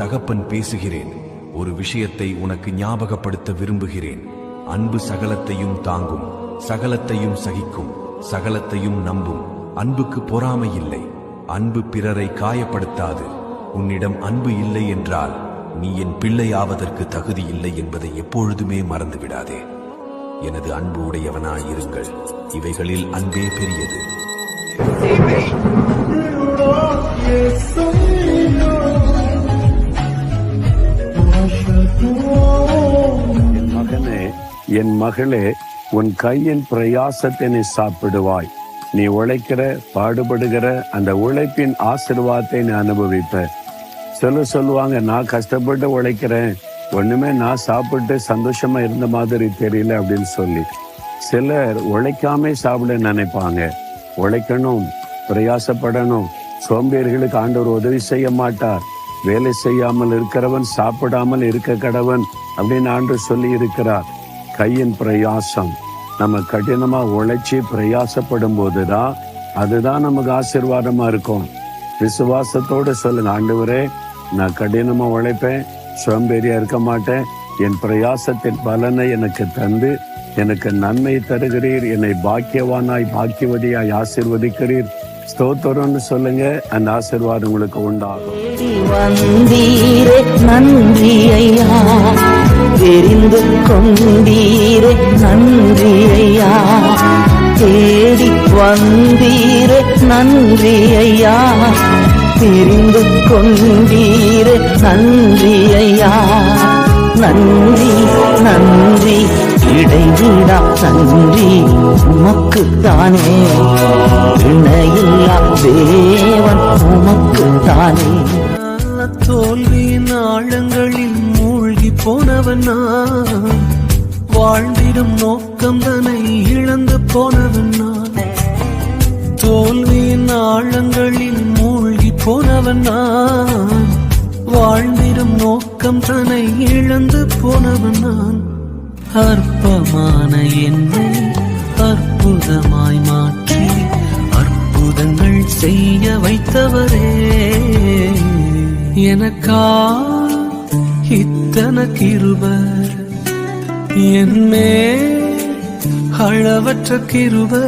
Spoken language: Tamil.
தகப்பன் பேசுகிறேன். ஒரு விஷயத்தை உனக்கு ஞாபகப்படுத்த விரும்புகிறேன். அன்பு சகலத்தையும் தாங்கும், சகலத்தையும் சகிக்கும், சகலத்தையும் நம்பும். அன்புக்கு பொறாமை இல்லை. அன்பு பிறரை காயப்படுத்தாது. உன்னிடம் அன்பு இல்லை என்றால் நீ என் பிள்ளையாவதற்கு தகுதி இல்லை என்பதை எப்பொழுதுமே மறந்துவிடாதே. எனது அன்பு உடையவனாயிருங்கள். இவைகளில் அன்பே பெரியது. என் மகனே, என் மகளே, உன் கையின் பிரயாசத்தினை சாப்பிடுவாய். நீ உழைக்கிற, பாடுபடுகிற அந்த உழைப்பின் ஆசீர்வாதத்தை நீ அனுபவிப்ப. சொல்லுவாங்க, நான் கஷ்டப்பட்டு உழைக்கிறேன், ஒண்ணுமே நான் சாப்பிட்டு சந்தோஷமா இருந்த மாதிரி தெரியல அப்படின்னு சொல்லி. சிலர் உழைக்காம சாப்பிட நினைப்பாங்க. உழைக்கணும், பிரயாசப்படணும். சோம்பேறிகளுக்கு ஆண்டவர் உதவி செய்ய மாட்டார். வேலை செய்யாமல் இருக்கிறவன் சாப்பிடாமல் இருக்க கடவன் அப்படின்னு ஆண்டவர் சொல்லி இருக்கிறார். கையின் பிரயாசம், நம்ம கடினமா உழைச்சி பிரயாசப்படும் போதுதான் அதுதான் நமக்கு ஆசீர்வாதமா இருக்கும். விசுவாசத்தோடு சொல்லுங்க, ஆண்டவரே, நான் கடினமா உழைப்பேன், சோம்பேறியா இருக்க மாட்டேன். என் பிரயாசத்தின் பலனை எனக்கு தந்து எனக்கு நன்மை தருகிறீர். என்னை பாக்கியவானாய் பாக்கியவதியாய் ஆசீர்வதிக்கிறீர். ஸ்தோத்திரம்னு சொல்லுங்க. அந்த ஆசீர்வாதம் உங்களுக்கு உண்டாகும். வந்தீரே நன்றி ஐயா, தெரிந்து கொண்டீரே நன்றி ஐயா, தேடி வந்தீரே நன்றி ஐயா, தெரிந்து கொண்டீரே நன்றி ஐயா. நன்றி நன்றி இடைவிடா நன்றி உமக்குத்தானே, இணையில்லா தேவன் உமக்குத்தானே. தோல்வியின் ஆழங்களில் மூழ்கி போனவன் நான், வாழ்ந்திடும் நோக்கம் தன்னை இழந்து போனவன் நான். தோல்வியின் ஆழங்களில் மூழ்கி போனவன் நான், வாழ்ந்திடும் நோக்கம் தன்னை இழந்து போனவன் நான். அற்பமான என்னை அற்புதமாய் மாற்றி அற்புதங்கள் செய்ய வைத்தவரே, எனக்கா இத்தனை கிருபை, என்மே அளவற்ற கிருபை.